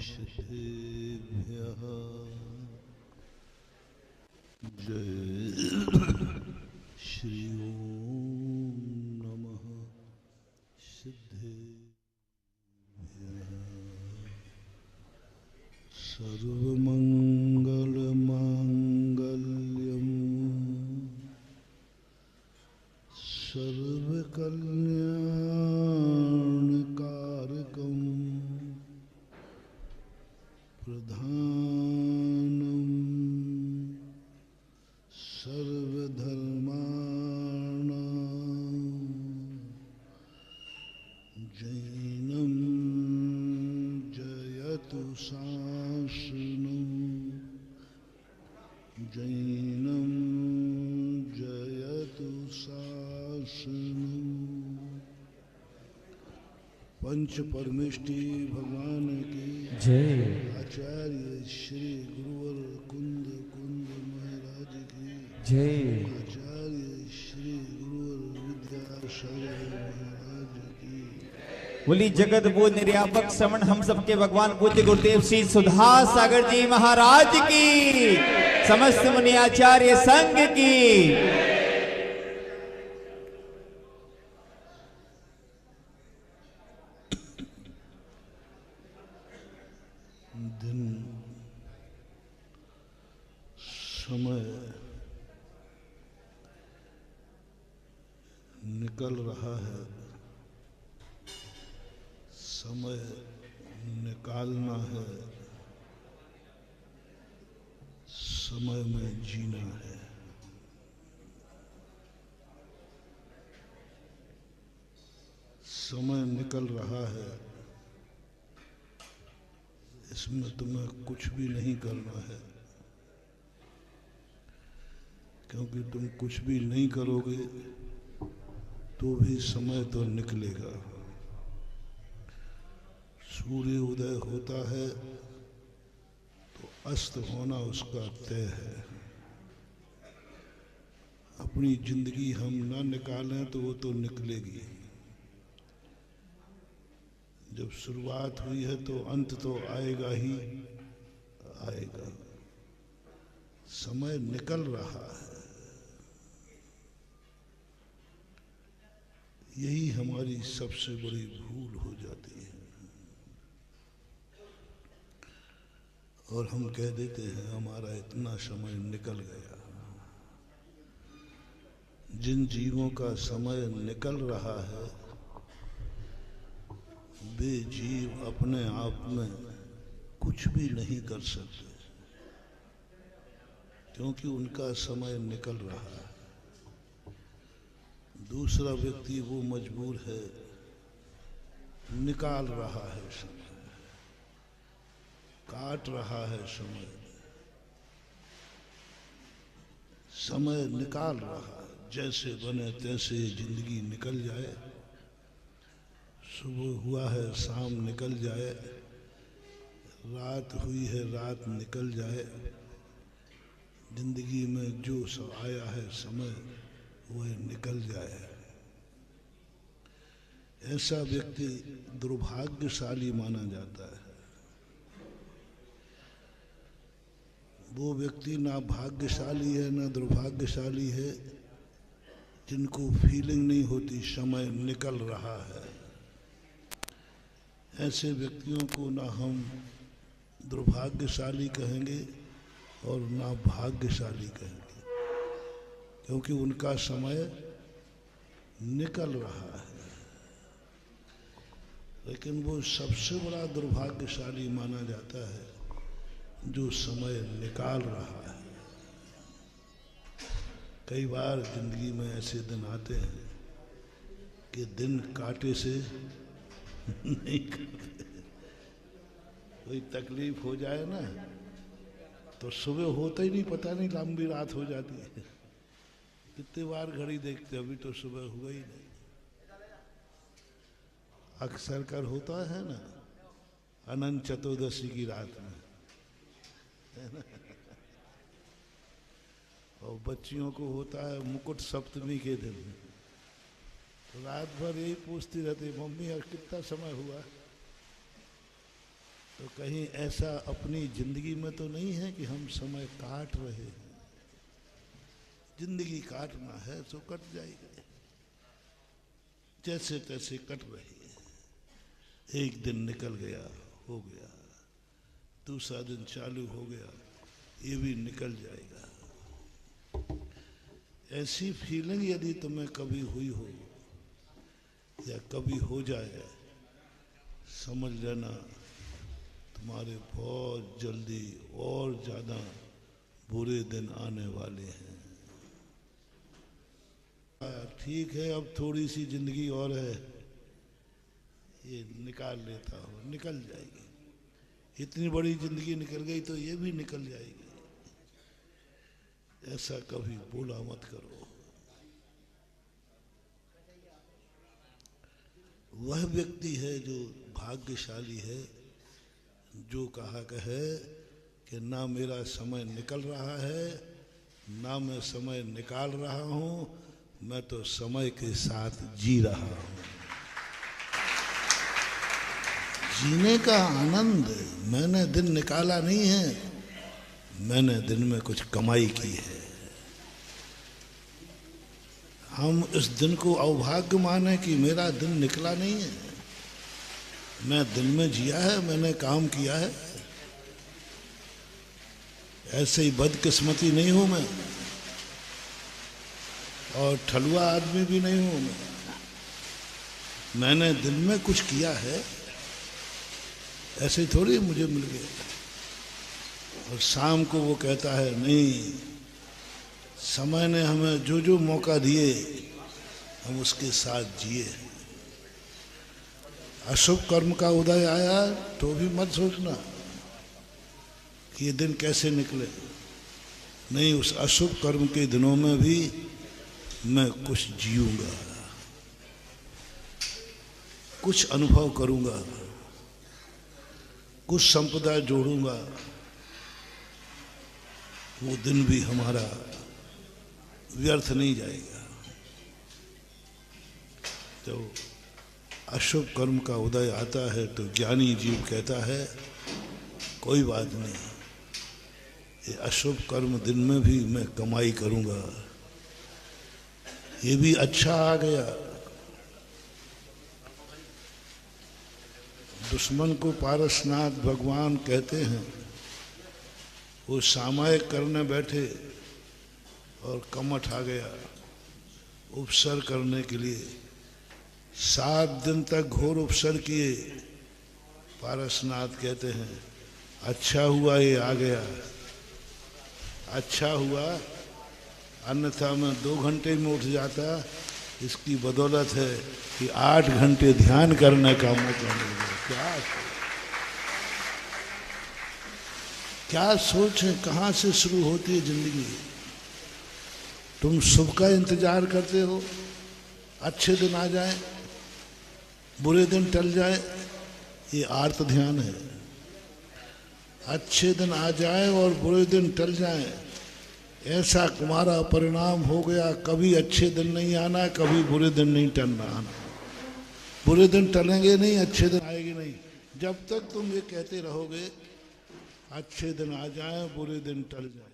सिद्धेभ्यः जय श्री ओम नमः सिद्धेभ्यः। सर्वमंगलमांगल्यं सर्वकल्याणकारकं प्रधानं सर्वधर्माणां जैनं जयतु शासनं जैनं जयतु शासनं। पंच परमेष्टि भगवान की जय। आचार्य श्री गुरुवर कुंद कुंद महाराज की जय। आचार्य श्री गुरुवर विद्यासागर महाराज की। बोली जगत बोध निर्यापक श्रवण हम सबके भगवान पूज्य गुरुदेव श्री सुधा सागर जी महाराज की, समस्त मुनि आचार्य संघ की। दिन समय निकल रहा है, समय निकालना है, समय में जीना है। समय निकल रहा है, इसमें तुम्हें कुछ भी नहीं करना है, क्योंकि तुम कुछ भी नहीं करोगे तो भी समय तो निकलेगा। सूर्य उदय होता है तो अस्त होना उसका तय है। अपनी जिंदगी हम ना निकालें तो वो तो निकलेगी। जब शुरुआत हुई है तो अंत तो आएगा ही आएगा। समय निकल रहा है, यही हमारी सबसे बड़ी भूल हो जाती है। और हम कह देते हैं हमारा इतना समय निकल गया। जिन जीवों का समय निकल रहा है वे जीव अपने आप में कुछ भी नहीं कर सकते, क्योंकि उनका समय निकल रहा है। दूसरा व्यक्ति वो मजबूर है, निकाल रहा है समय, काट रहा है समय, समय निकाल रहा है। जैसे बने तैसे जिंदगी निकल जाए। सुबह हुआ है शाम निकल जाए, रात हुई है रात निकल जाए। जिंदगी में जो सब आया है समय वह निकल जाए। ऐसा व्यक्ति दुर्भाग्यशाली माना जाता है। वो व्यक्ति ना भाग्यशाली है ना दुर्भाग्यशाली है जिनको फीलिंग नहीं होती समय निकल रहा है। ऐसे व्यक्तियों को ना हम दुर्भाग्यशाली कहेंगे और ना भाग्यशाली कहेंगे, क्योंकि उनका समय निकल रहा है। लेकिन वो सबसे बड़ा दुर्भाग्यशाली माना जाता है जो समय निकाल रहा है। कई बार जिंदगी में ऐसे दिन आते हैं कि दिन काटे से नहीं करते। कोई तकलीफ हो जाए ना तो सुबह होता ही नहीं, पता नहीं लंबी रात हो जाती है। कितनी बार घड़ी देखते अभी तो सुबह हुआ ही नहीं। अक्सर कर होता है ना अनंत चतुर्दशी की रात में, है ना? और बच्चियों को होता है मुकुट सप्तमी के दिन। तो रात भर यही पूछती रहती, मम्मी अब कितना समय हुआ? तो कहीं ऐसा अपनी जिंदगी में तो नहीं है कि हम समय काट रहे हैं। जिंदगी काटना है तो कट जाएगी, जैसे तैसे कट रही है। एक दिन निकल गया, हो गया, दूसरा दिन चालू हो गया, ये भी निकल जाएगा। ऐसी फीलिंग यदि तुम्हें कभी हुई हो या कभी हो जाए, समझ लेना तुम्हारे बहुत जल्दी और ज्यादा बुरे दिन आने वाले हैं। ठीक है, अब थोड़ी सी जिंदगी और है, ये निकाल लेता हूँ, निकल जाएगी। इतनी बड़ी जिंदगी निकल गई तो ये भी निकल जाएगी। ऐसा कभी बोला मत करो। वह व्यक्ति है जो भाग्यशाली है, जो कहा कहे कि ना मेरा समय निकल रहा है, ना मैं समय निकाल रहा हूं, मैं तो समय के साथ जी रहा हूं। जीने का आनंद, मैंने दिन निकाला नहीं है, मैंने दिन में कुछ कमाई की है। हम इस दिन को अभाग्य माने कि मेरा दिन निकला नहीं है। मैं दिन में जिया है, मैंने काम किया है। ऐसे ही बदकिस्मती नहीं हूं मैं, और ठलुआ आदमी भी नहीं हूं मैं। मैंने दिन में कुछ किया है, ऐसे थोड़ी मुझे मिल गया। और शाम को वो कहता है नहीं, समय ने हमें जो जो मौका दिए हम उसके साथ जिए। अशुभ कर्म का उदय आया तो भी मत सोचना कि ये दिन कैसे निकले। नहीं, उस अशुभ कर्म के दिनों में भी मैं कुछ जीऊंगा, कुछ अनुभव करूंगा, कुछ संपदा जोड़ूंगा। वो दिन भी हमारा व्यर्थ नहीं जाएगा। तो अशुभ कर्म का उदय आता है तो ज्ञानी जीव कहता है कोई बात नहीं, ये अशुभ कर्म दिन में भी मैं कमाई करूंगा। ये भी अच्छा आ गया। दुश्मन को पारसनाथ भगवान कहते हैं। वो सामायिक करने बैठे और कमठ आ गया उपसर करने के लिए। 7 दिन तक घोर उपसर किए। पारसनाथ कहते हैं अच्छा हुआ ये आ गया, अच्छा हुआ, अन्यथा मैं 2 घंटे में उठ जाता। इसकी बदौलत है कि 8 घंटे ध्यान करने का मौका मिल गया। क्या सोच है, कहाँ से शुरू होती है जिंदगी। तुम शुभ का इंतजार करते हो, अच्छे दिन आ जाए, बुरे दिन टल जाए, ये आर्त ध्यान है। अच्छे दिन आ जाए और बुरे दिन टल जाए, ऐसा तुम्हारा परिणाम हो गया। कभी अच्छे दिन नहीं आना, कभी बुरे दिन नहीं टलना आना। बुरे दिन टलेंगे नहीं, अच्छे दिन आएंगे नहीं। जब तक तुम ये कहते रहोगे अच्छे दिन आ जाए, बुरे दिन टल जाए,